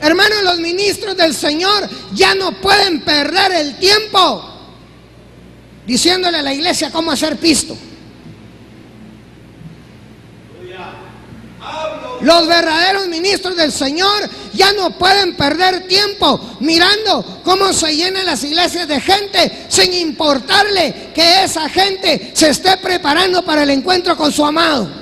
Hermanos, los ministros del Señor ya no pueden perder el tiempo diciéndole a la iglesia cómo hacer pisto. Los verdaderos ministros del Señor ya no pueden perder tiempo mirando cómo se llenan las iglesias de gente sin importarle que esa gente se esté preparando para el encuentro con su amado.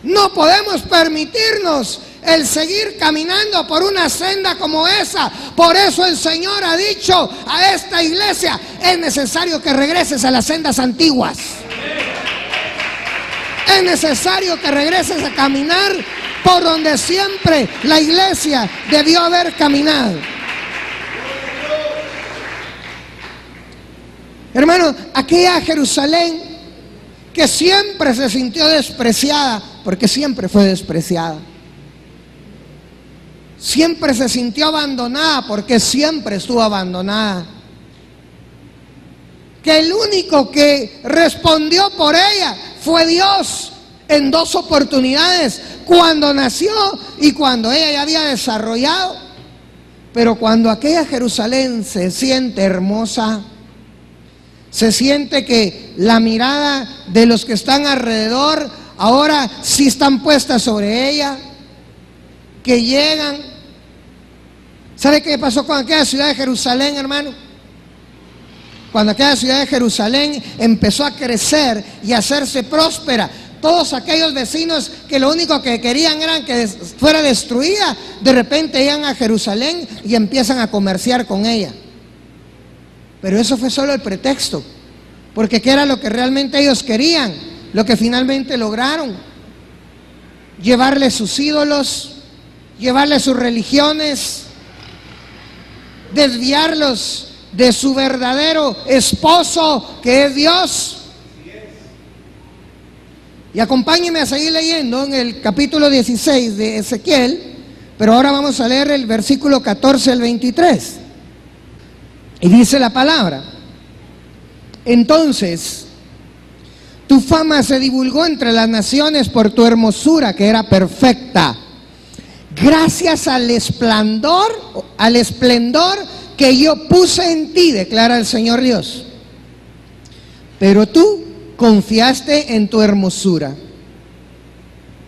No podemos permitirnos el seguir caminando por una senda como esa. Por eso el Señor ha dicho a esta iglesia: es necesario que regreses a las sendas antiguas. Es necesario que regreses a caminar por donde siempre la iglesia debió haber caminado. Hermano, aquella Jerusalén que siempre se sintió despreciada, porque siempre fue despreciada. Siempre se sintió abandonada, porque siempre estuvo abandonada. Que el único que respondió por ella fue Dios en 2 oportunidades: cuando nació y cuando ella ya había desarrollado. Pero cuando aquella Jerusalén se siente hermosa, se siente que la mirada de los que están alrededor ahora sí están puestas sobre ella, que llegan. ¿Sabe qué pasó con aquella ciudad de Jerusalén, hermano? Cuando aquella ciudad de Jerusalén empezó a crecer y a hacerse próspera, todos aquellos vecinos que lo único que querían era que fuera destruida, de repente llegan a Jerusalén y empiezan a comerciar con ella. Pero eso fue solo el pretexto, porque ¿qué era lo que realmente ellos querían? Lo que finalmente lograron: llevarle sus ídolos, llevarle sus religiones, desviarlos de su verdadero esposo, que es Dios. Y acompáñenme a seguir leyendo en el capítulo 16 de Ezequiel, pero ahora vamos a leer el versículo 14 al 23. Y dice la palabra: entonces tu fama se divulgó entre las naciones por tu hermosura, que era perfecta, gracias al esplendor que yo puse en ti, declara el Señor Dios. Pero tú confiaste en tu hermosura.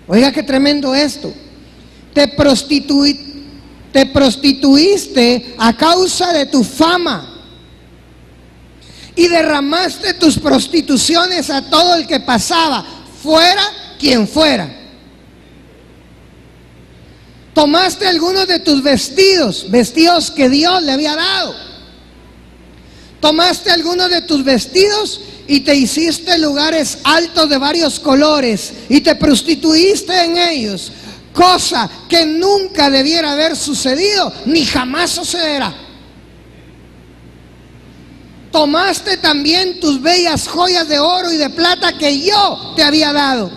Oiga, qué tremendo esto. Te prostituiste a causa de tu fama y derramaste tus prostituciones a todo el que pasaba, fuera quien fuera. Tomaste algunos de tus vestidos que Dios le había dado. Tomaste algunos de tus vestidos y te hiciste lugares altos de varios colores y te prostituiste en ellos, cosa que nunca debiera haber sucedido ni jamás sucederá. Tomaste también tus bellas joyas de oro y de plata que yo te había dado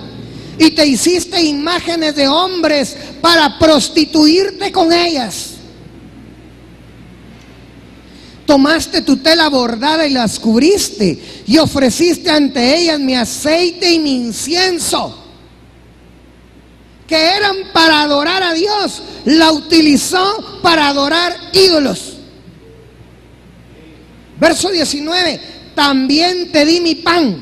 y te hiciste imágenes de hombres para prostituirte con ellas. Tomaste tu tela bordada y las cubriste y ofreciste ante ellas mi aceite y mi incienso, que eran para adorar a Dios, la utilizó para adorar ídolos. Verso 19: también te di mi pan,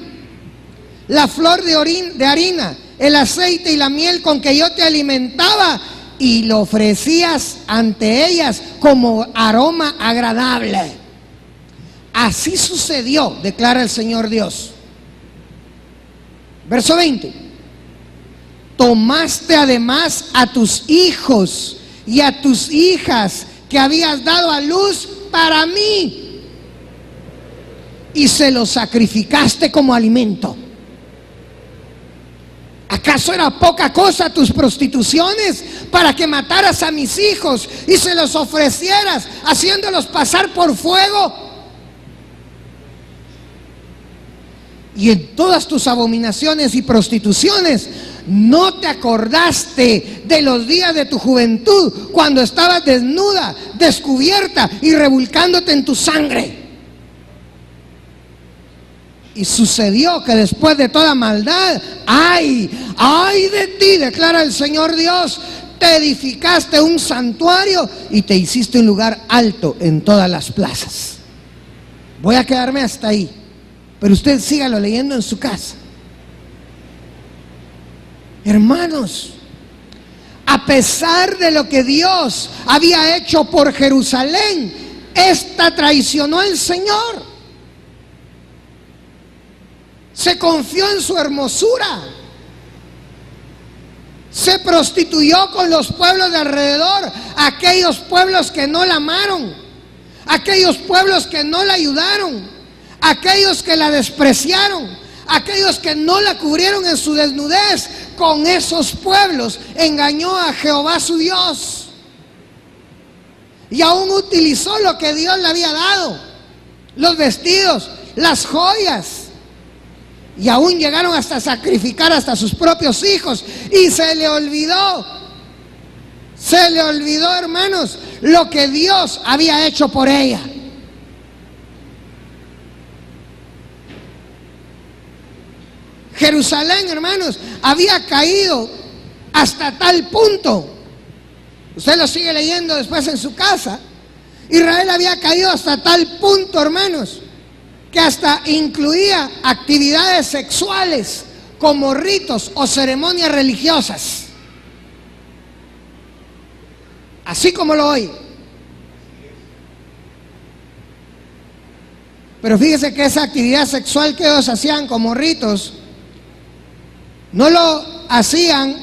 la flor de harina, el aceite y la miel con que yo te alimentaba, y lo ofrecías ante ellas como aroma agradable. Así sucedió, declara el Señor Dios. Verso 20: tomaste además a tus hijos y a tus hijas que habías dado a luz para mí y se los sacrificaste como alimento. ¿Acaso era poca cosa tus prostituciones para que mataras a mis hijos y se los ofrecieras haciéndolos pasar por fuego? Y en todas tus abominaciones y prostituciones no te acordaste de los días de tu juventud, cuando estabas desnuda, descubierta y revolcándote en tu sangre. Y sucedió que después de toda maldad, ay de ti, declara el Señor Dios, te edificaste un santuario y te hiciste un lugar alto en todas las plazas. Voy a quedarme hasta ahí, pero usted sígalo leyendo en su casa. Hermanos, a pesar de lo que Dios había hecho por Jerusalén, esta traicionó al Señor. Se confió en su hermosura, se prostituyó con los pueblos de alrededor, aquellos pueblos que no la amaron, aquellos pueblos que no la ayudaron, aquellos que la despreciaron, aquellos que no la cubrieron en su desnudez. Con esos pueblos engañó a Jehová su Dios, y aún utilizó lo que Dios le había dado, los vestidos, las joyas. Y aún llegaron hasta sacrificar hasta sus propios hijos. Y se le olvidó, hermanos, lo que Dios había hecho por ella. Jerusalén, hermanos, había caído hasta tal punto. Usted lo sigue leyendo después en su casa. Israel había caído hasta tal punto, hermanos, que hasta incluía actividades sexuales como ritos o ceremonias religiosas. Así como lo oye. Pero fíjese que esa actividad sexual que ellos hacían como ritos, no lo hacían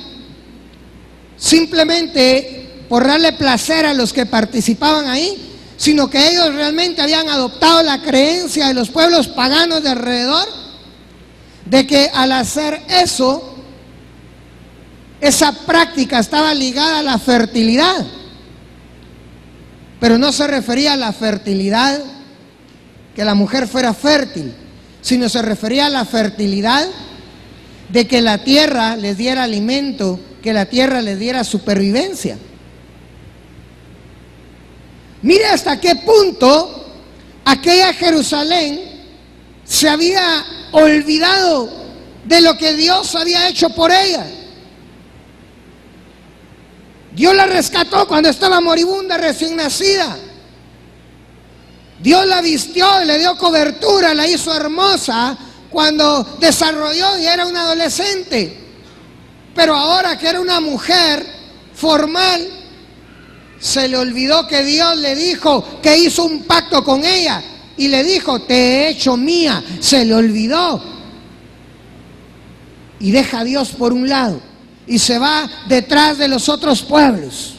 simplemente por darle placer a los que participaban ahí, sino que ellos realmente habían adoptado la creencia de los pueblos paganos de alrededor, de que al hacer eso, esa práctica estaba ligada a la fertilidad. Pero no se refería a la fertilidad, que la mujer fuera fértil, sino se refería a la fertilidad de que la tierra les diera alimento, que la tierra les diera supervivencia. Mire hasta qué punto aquella Jerusalén se había olvidado de lo que Dios había hecho por ella. Dios la rescató cuando estaba moribunda, recién nacida. Dios la vistió y le dio cobertura, la hizo hermosa cuando desarrolló y era una adolescente. Pero ahora que era una mujer formal, se le olvidó que Dios le dijo que hizo un pacto con ella y le dijo, te he hecho mía. Se le olvidó y deja a Dios por un lado y se va detrás de los otros pueblos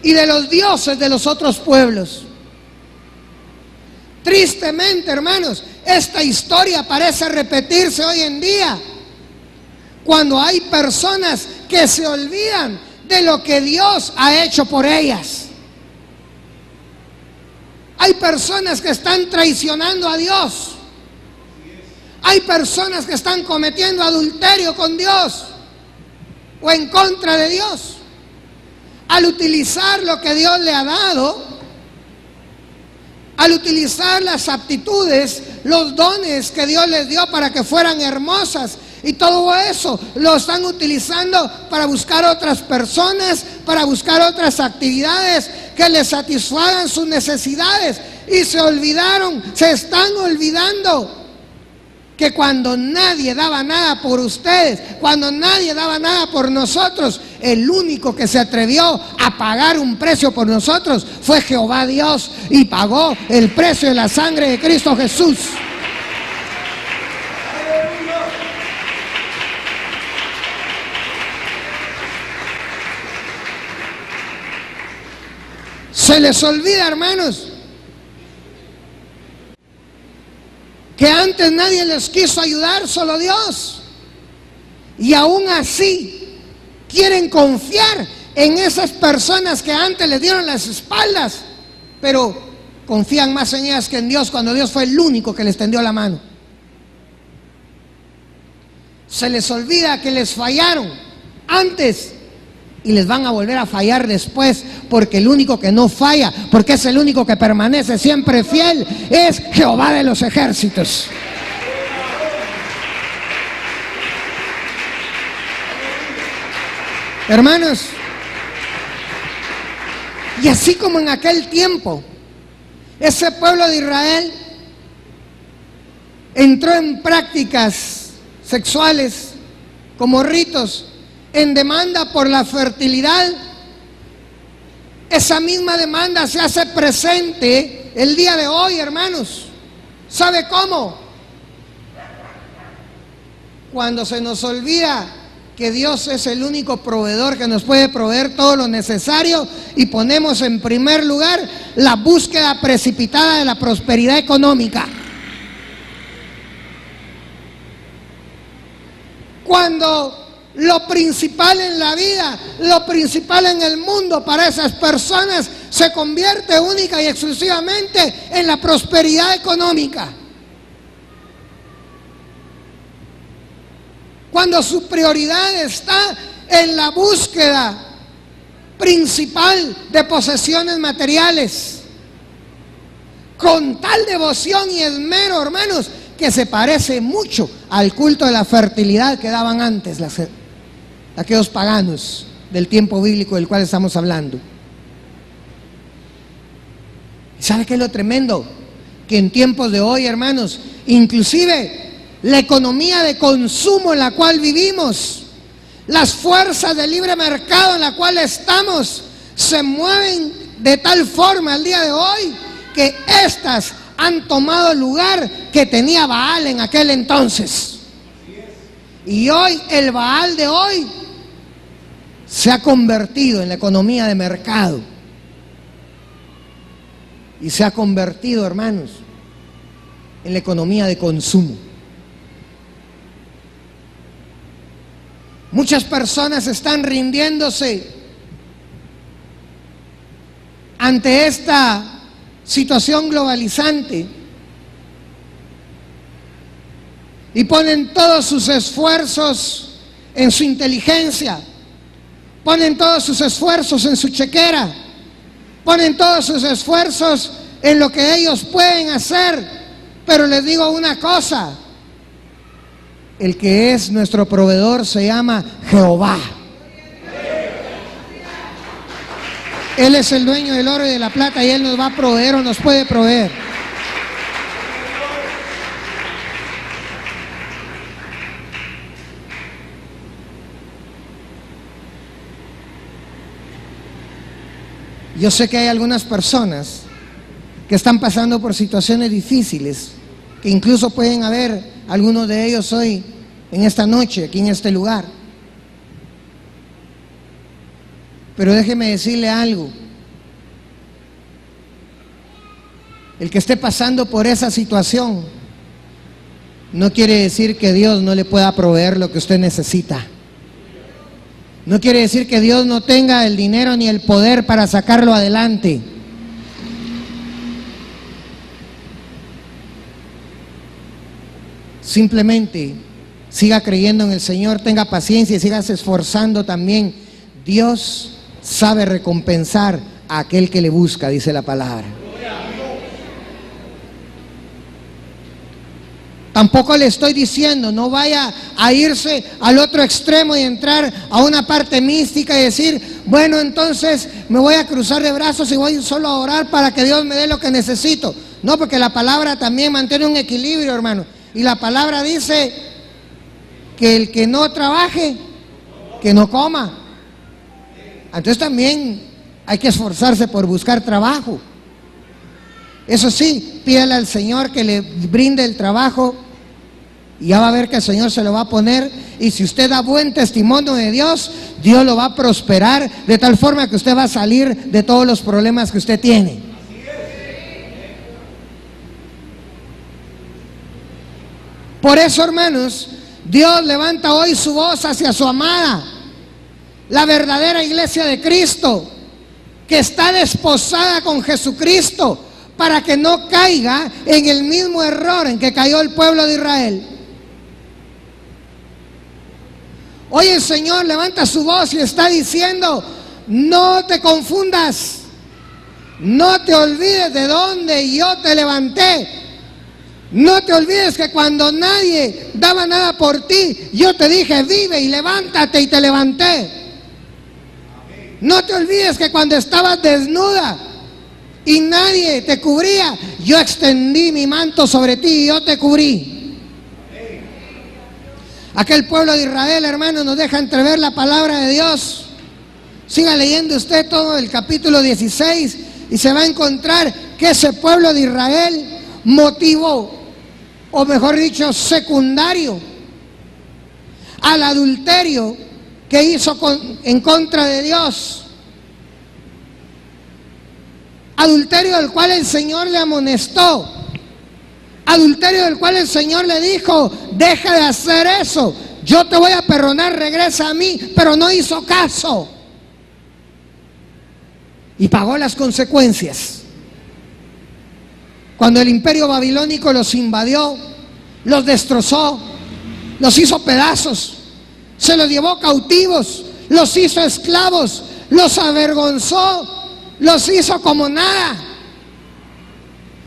y de los dioses de los otros pueblos. Tristemente, hermanos, esta historia parece repetirse hoy en día, cuando hay personas que se olvidan de lo que Dios ha hecho por ellas. Hay personas que están traicionando a Dios. Hay personas que están cometiendo adulterio con Dios o en contra de Dios. Al utilizar lo que Dios le ha dado, al utilizar las aptitudes, los dones que Dios les dio para que fueran hermosas, y todo eso lo están utilizando para buscar otras personas, para buscar otras actividades que les satisfagan sus necesidades. Y se están olvidando que cuando nadie daba nada por ustedes, cuando nadie daba nada por nosotros, el único que se atrevió a pagar un precio por nosotros fue Jehová Dios, y pagó el precio de la sangre de Cristo Jesús. Se les olvida, hermanos, que antes nadie les quiso ayudar, solo Dios. Y aún así quieren confiar en esas personas que antes les dieron las espaldas, pero confían más en ellas que en Dios, cuando Dios fue el único que les tendió la mano. Se les olvida que les fallaron antes y les van a volver a fallar después, porque el único que no falla, porque es el único que permanece siempre fiel, es Jehová de los ejércitos. Hermanos, y así como en aquel tiempo, ese pueblo de Israel entró en prácticas sexuales como ritos, en demanda por la fertilidad, esa misma demanda se hace presente el día de hoy, hermanos. ¿Sabe cómo? Cuando se nos olvida que Dios es el único proveedor que nos puede proveer todo lo necesario y ponemos en primer lugar la búsqueda precipitada de la prosperidad económica. Cuando lo principal en la vida, lo principal en el mundo para esas personas se convierte única y exclusivamente en la prosperidad económica. Cuando su prioridad está en la búsqueda principal de posesiones materiales, con tal devoción y esmero, hermanos, que se parece mucho al culto de la fertilidad que daban antes aquellos paganos del tiempo bíblico del cual estamos hablando. ¿Sabe qué es lo tremendo? Que en tiempos de hoy, hermanos, inclusive la economía de consumo en la cual vivimos, las fuerzas de libre mercado en la cual estamos, se mueven de tal forma al día de hoy que estas han tomado el lugar que tenía Baal en aquel entonces. Y hoy el Baal de hoy se ha convertido en la economía de mercado. Y se ha convertido, hermanos, en la economía de consumo. Muchas personas están rindiéndose ante esta situación globalizante y ponen todos sus esfuerzos en su inteligencia, ponen todos sus esfuerzos en su chequera, ponen todos sus esfuerzos en lo que ellos pueden hacer. Pero les digo una cosa: el que es nuestro proveedor se llama Jehová. Él es el dueño del oro y de la plata y Él nos va a proveer o nos puede proveer. Yo sé que hay algunas personas que están pasando por situaciones difíciles, que incluso pueden haber algunos de ellos hoy, en esta noche, aquí en este lugar. Pero déjeme decirle algo: el que esté pasando por esa situación no quiere decir que Dios no le pueda proveer lo que usted necesita. No quiere decir que Dios no tenga el dinero ni el poder para sacarlo adelante. Simplemente siga creyendo en el Señor, tenga paciencia y siga esforzando también. Dios sabe recompensar a aquel que le busca, dice la palabra. Tampoco le estoy diciendo no vaya a irse al otro extremo y entrar a una parte mística y decir, bueno, entonces me voy a cruzar de brazos y voy solo a orar para que Dios me dé lo que necesito. No, porque la palabra también mantiene un equilibrio, hermano. Y la palabra dice que el que no trabaje, que no coma. Entonces también hay que esforzarse por buscar trabajo. Eso sí, pídale al Señor que le brinde el trabajo y ya va a ver que el Señor se lo va a poner. Y si usted da buen testimonio de Dios, Dios lo va a prosperar de tal forma que usted va a salir de todos los problemas que usted tiene. Por eso, hermanos, Dios levanta hoy su voz hacia su amada, la verdadera iglesia de Cristo, que está desposada con Jesucristo, para que no caiga en el mismo error en que cayó el pueblo de Israel. Hoy el Señor levanta su voz y está diciendo: no te confundas, no te olvides de dónde yo te levanté. No te olvides que cuando nadie daba nada por ti, yo te dije: vive y levántate, y te levanté. No te olvides que cuando estabas desnuda y nadie te cubría, yo extendí mi manto sobre ti y yo te cubrí. Aquel pueblo de Israel, hermano, nos deja entrever la palabra de Dios. Siga leyendo usted todo el capítulo 16 y se va a encontrar que ese pueblo de Israel motivó, o mejor dicho, secundario al adulterio que hizo en contra de Dios. Adulterio del cual el Señor le amonestó. Adulterio del cual el Señor le dijo: deja de hacer eso, yo te voy a perdonar, regresa a mí. Pero no hizo caso y pagó las consecuencias. Cuando el imperio babilónico los invadió, los destrozó, los hizo pedazos, se los llevó cautivos, los hizo esclavos, los avergonzó, los hizo como nada,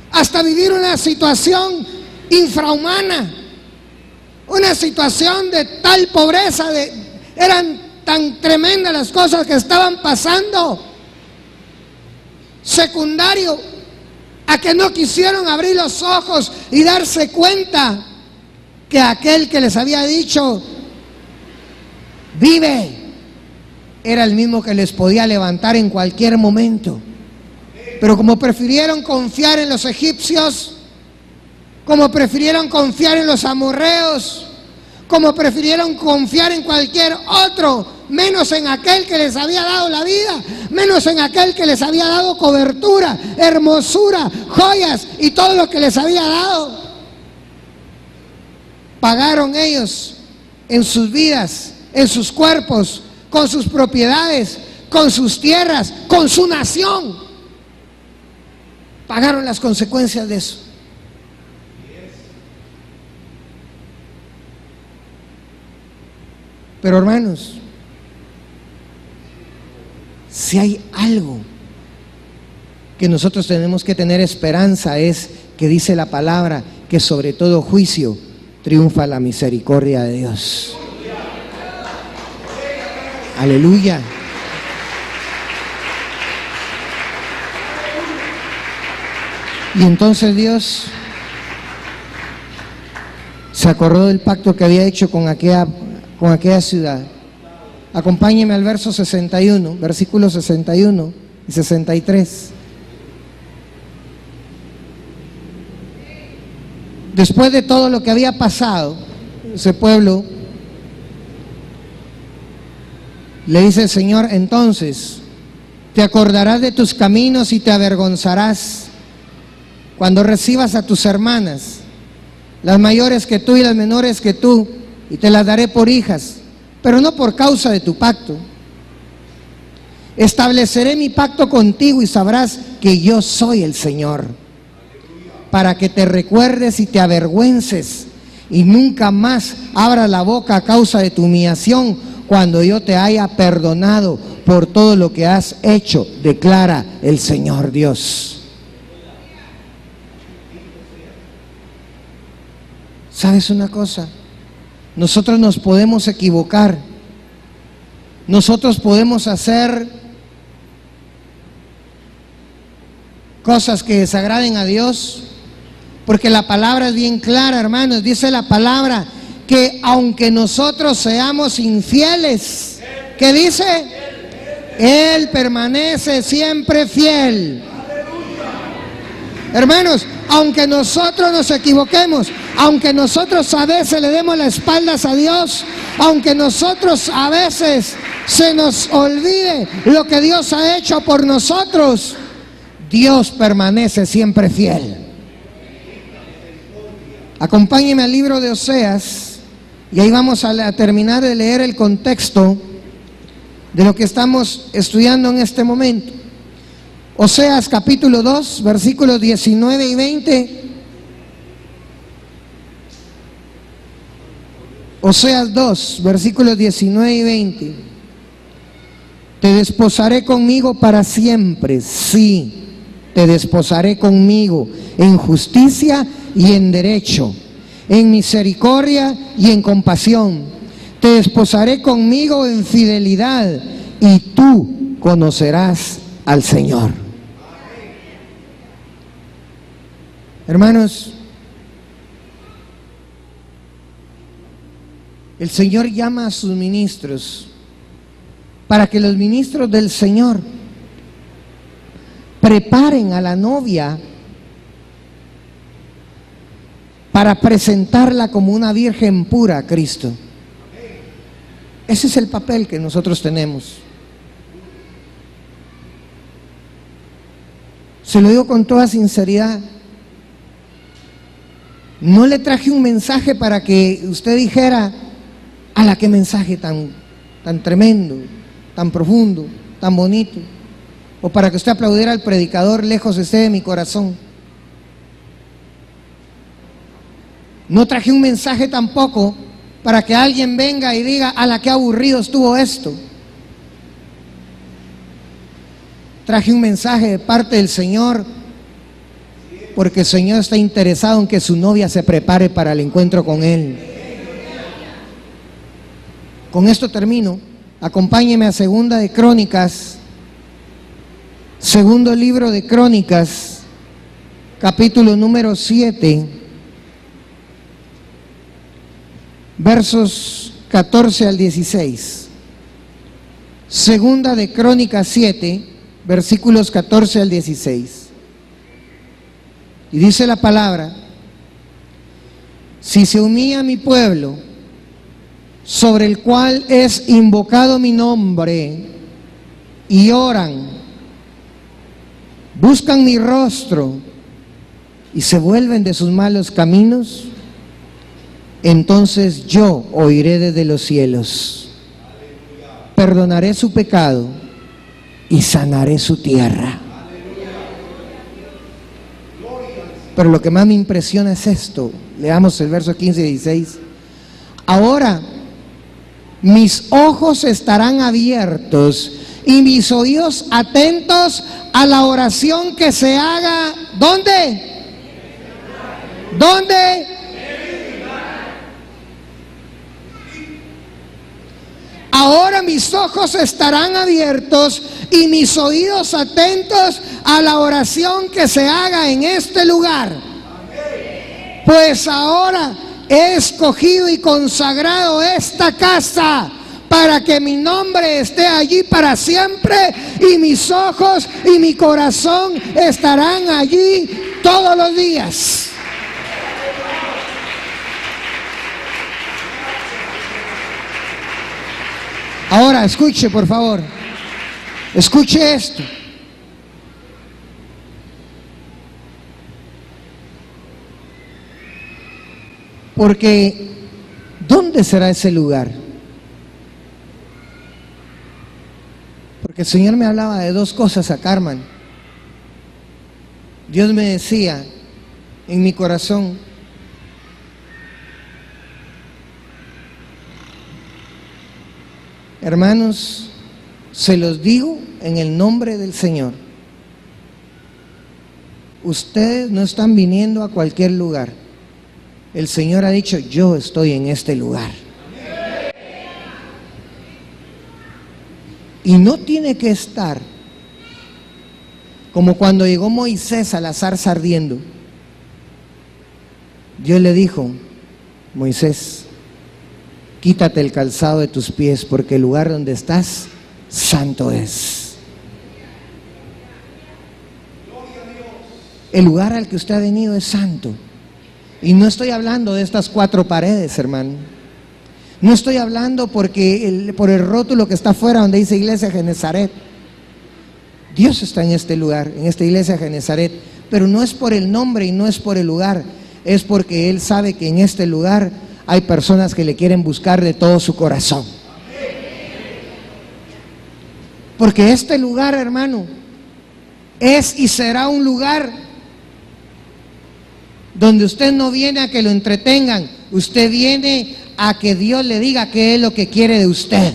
hasta vivir una situación infrahumana, una situación de tal pobreza, eran tan tremendas las cosas que estaban pasando. Secundario a que no quisieron abrir los ojos y darse cuenta que aquel que les había dicho vive era el mismo que les podía levantar en cualquier momento. Pero como prefirieron confiar en los egipcios, como prefirieron confiar en los amorreos, como prefirieron confiar en cualquier otro, menos en aquel que les había dado la vida, menos en aquel que les había dado cobertura, hermosura, joyas y todo lo que les había dado, pagaron ellos en sus vidas, en sus cuerpos, con sus propiedades, con sus tierras, con su nación. Pagaron las consecuencias de eso. Pero hermanos, si hay algo que nosotros tenemos que tener esperanza, es que dice la palabra que sobre todo juicio triunfa la misericordia de Dios. Aleluya. Y entonces Dios se acordó del pacto que había hecho con aquella ciudad. Acompáñeme al verso 61, versículos 61 y 63. Después de todo lo que había pasado, ese pueblo le dice el Señor: entonces te acordarás de tus caminos y te avergonzarás cuando recibas a tus hermanas, las mayores que tú y las menores que tú, y te las daré por hijas, pero no por causa de tu pacto. Estableceré mi pacto contigo y sabrás que yo soy el Señor, para que te recuerdes y te avergüences y nunca más abras la boca a causa de tu humillación, cuando yo te haya perdonado por todo lo que has hecho, declara el Señor Dios. ¿Sabes una cosa? Nosotros nos podemos equivocar, nosotros podemos hacer cosas que desagraden a Dios, porque la palabra es bien clara, hermanos. Dice la palabra que aunque nosotros seamos infieles, ¿qué dice? Él permanece siempre fiel. Hermanos, aunque nosotros nos equivoquemos, aunque nosotros a veces le demos las espaldas a Dios, aunque nosotros a veces se nos olvide lo que Dios ha hecho por nosotros, Dios permanece siempre fiel. Acompáñeme al libro de Oseas y ahí vamos a terminar de leer el contexto de lo que estamos estudiando en este momento. Oseas capítulo 2, versículos 19 y 20. Oseas 2, versículos 19 y 20. Te desposaré conmigo para siempre, sí, te desposaré conmigo en justicia y en derecho, en misericordia y en compasión. Te desposaré conmigo en fidelidad y tú conocerás al Señor. Hermanos, el Señor llama a sus ministros para que los ministros del Señor preparen a la novia para presentarla como una virgen pura a Cristo. Ese es el papel que nosotros tenemos. Se lo digo con toda sinceridad. No le traje un mensaje para que usted dijera: ¡ala, qué mensaje tan tremendo, tan profundo, tan bonito! O para que usted aplaudiera al predicador: lejos esté de mi corazón. No traje un mensaje tampoco para que alguien venga y diga: ¡ala, qué aburrido estuvo esto! Traje un mensaje de parte del Señor, porque el Señor está interesado en que su novia se prepare para el encuentro con Él. Con esto termino. Acompáñeme a Segunda de Crónicas, segundo libro de Crónicas, capítulo número 7, versos 14 al 16. Segunda de Crónicas 7, versículos 14 al 16. Y dice la palabra: si se humilla mi pueblo, sobre el cual es invocado mi nombre, y oran, buscan mi rostro y se vuelven de sus malos caminos, entonces yo oiré desde los cielos, perdonaré su pecado y sanaré su tierra. Pero lo que más me impresiona es esto. Leamos el verso 15 y 16. Ahora mis ojos estarán abiertos y mis oídos atentos a la oración que se haga. ¿Dónde? ¿Dónde? Ahora mis ojos estarán abiertos y mis oídos atentos a la oración que se haga en este lugar. Pues ahora he escogido y consagrado esta casa para que mi nombre esté allí para siempre, y mis ojos y mi corazón estarán allí todos los días. Ahora escuche, por favor, escuche esto. Porque ¿dónde será ese lugar? Porque el Señor me hablaba de dos cosas a Carmen. Dios me decía en mi corazón: hermanos, se los digo en el nombre del Señor, ustedes no están viniendo a cualquier lugar. El Señor ha dicho: yo estoy en este lugar. Y no tiene que estar como cuando llegó Moisés a la zarza ardiendo. Dios le dijo: Moisés, quítate el calzado de tus pies, porque el lugar donde estás, santo es. El lugar al que usted ha venido es santo. Y no estoy hablando de estas cuatro paredes, hermano. No estoy hablando por el rótulo que está afuera donde dice Iglesia Genezaret. Dios está en este lugar, en esta Iglesia Genezaret, pero no es por el nombre y no es por el lugar, es porque Él sabe que en este lugar hay personas que le quieren buscar de todo su corazón. Porque este lugar, hermano, es y será un lugar donde usted no viene a que lo entretengan, usted viene a que Dios le diga qué es lo que quiere de usted.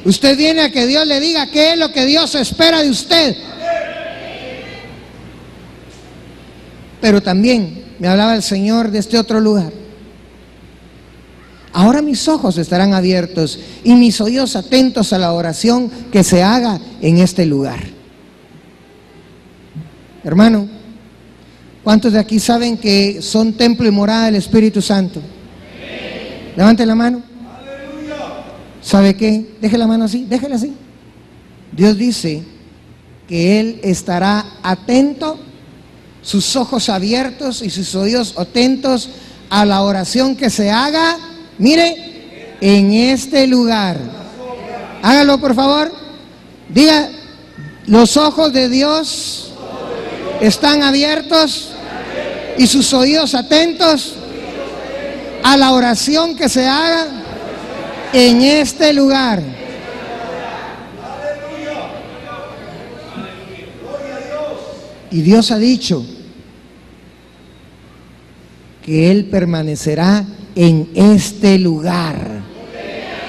Usted viene a que Dios le diga qué es lo que Dios espera de usted. Pero también me hablaba el Señor de este otro lugar. Ahora mis ojos estarán abiertos y mis oídos atentos a la oración que se haga en este lugar. Hermano, ¿cuántos de aquí saben que son templo y morada del Espíritu Santo? Levante la mano. ¿Sabe qué? Deje la mano así, déjela así. Dios dice que Él estará atento, sus ojos abiertos y sus oídos atentos a la oración que se haga, mire, en este lugar. Hágalo por favor. Diga, los ojos de Dios están abiertos y sus oídos atentos a la oración que se haga en este lugar. Y Dios ha dicho que Él permanecerá en este lugar,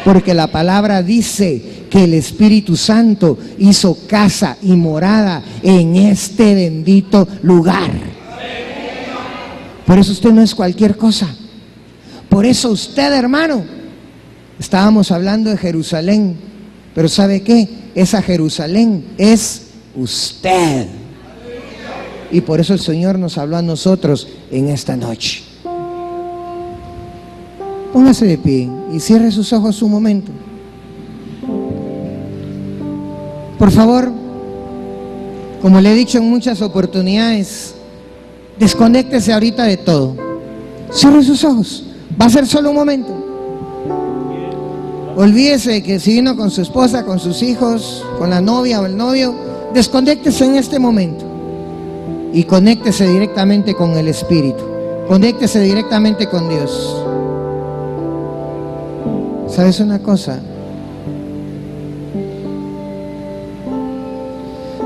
porque la palabra dice que el Espíritu Santo hizo casa y morada en este bendito lugar. Por eso usted no es cualquier cosa. Por eso usted, hermano, estábamos hablando de Jerusalén, pero ¿sabe qué? Esa Jerusalén es usted. Y por eso el Señor nos habló a nosotros en esta noche. Póngase de pie y cierre sus ojos un momento. Por favor, como le he dicho en muchas oportunidades, desconéctese ahorita de todo. Cierre sus ojos. Va a ser solo un momento. Olvídese que si vino con su esposa, con sus hijos, con la novia o el novio, desconéctese en este momento y conéctese directamente con el Espíritu. Conéctese directamente con Dios. ¿Sabes una cosa?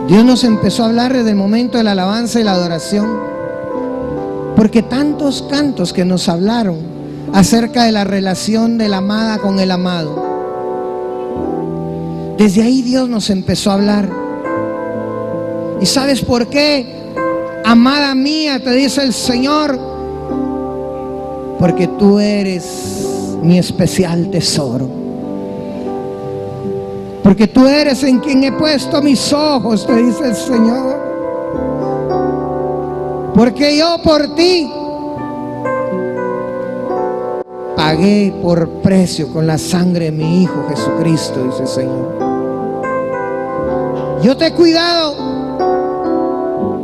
Dios nos empezó a hablar desde el momento de la alabanza y la adoración, porque tantos cantos que nos hablaron acerca de la relación de la amada con el amado, desde ahí Dios nos empezó a hablar. ¿Y sabes por qué? Amada mía, te dice el Señor, porque tú eres mi especial tesoro, porque tú eres en quien he puesto mis ojos, te dice el Señor, porque yo por ti pagué por precio con la sangre de mi Hijo Jesucristo, dice el Señor. Yo te he cuidado.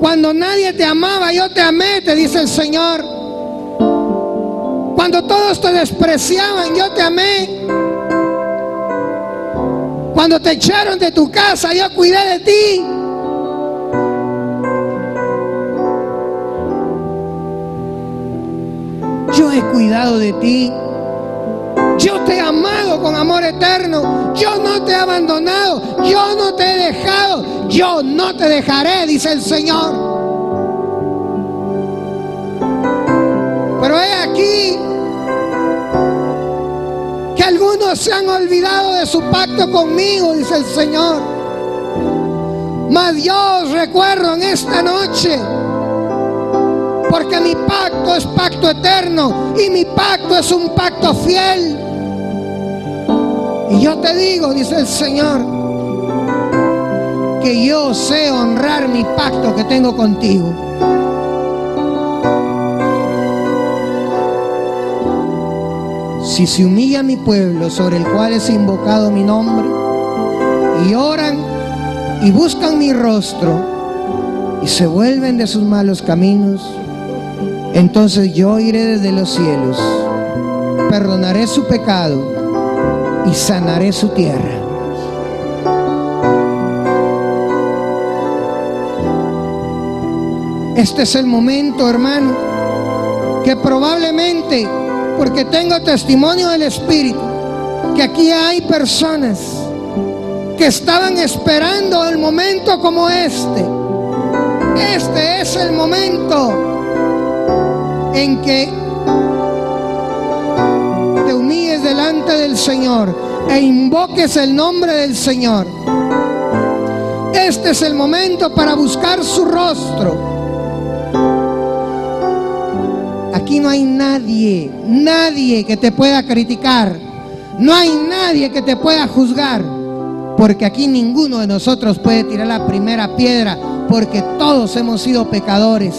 Cuando nadie te amaba, yo te amé, te dice el Señor. Cuando todos te despreciaban, yo te amé. Cuando te echaron de tu casa, yo cuidé de ti. Yo he cuidado de ti. Yo te he amado con amor eterno. Yo no te he abandonado. Yo no te he dejado. Yo no te dejaré, dice el Señor. Pero he aquí que algunos se han olvidado de su pacto conmigo, dice el Señor. Mas yo os recuerdo en esta noche, porque mi pacto es pacto eterno y mi pacto es un pacto fiel. Y yo te digo, dice el Señor, que yo sé honrar mi pacto que tengo contigo. Si se humilla mi pueblo sobre el cual es invocado mi nombre, y oran y buscan mi rostro y se vuelven de sus malos caminos, entonces yo iré desde los cielos, perdonaré su pecado y sanaré su tierra. Este es el momento, hermano, que probablemente, porque tengo testimonio del Espíritu, que aquí hay personas que estaban esperando el momento como este. Este es el momento en que te humilles delante del Señor e invoques el nombre del Señor. Este es el momento para buscar su rostro. aquí no hay nadie, nadie que te pueda criticar. No hay nadie que te pueda juzgar. Porque aquí ninguno de nosotros puede tirar la primera piedra, porque todos hemos sido pecadores.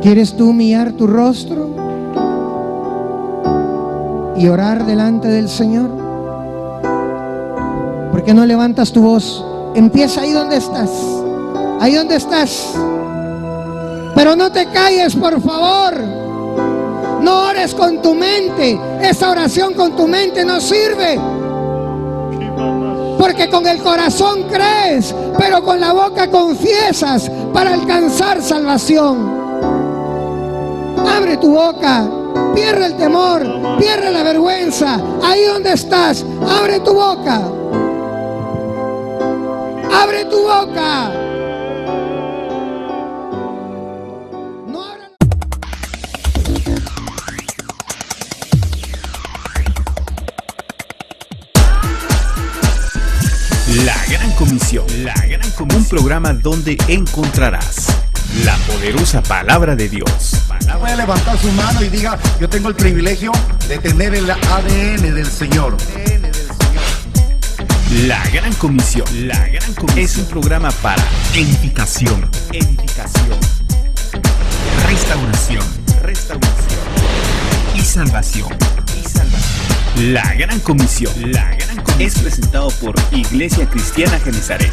¿Quieres tú humillar tu rostro y orar delante del Señor? ¿Por qué no levantas tu voz? Empieza ahí donde estás. Ahí donde estás. Pero no te calles, por favor. No ores con tu mente. Esa oración con tu mente no sirve. Porque con el corazón crees, pero con la boca confiesas para alcanzar salvación. Abre tu boca, pierde el temor, pierde la vergüenza. Ahí donde estás, abre tu boca. Abre tu boca. No abra. La Gran Comisión. Un programa donde encontrarás la poderosa palabra de Dios. Puede levantar su mano y diga: yo tengo el privilegio de tener el ADN del Señor. La Gran Comisión. Es un programa para edificación, restauración y salvación. La Gran Comisión es presentado por Iglesia Cristiana Genesaret.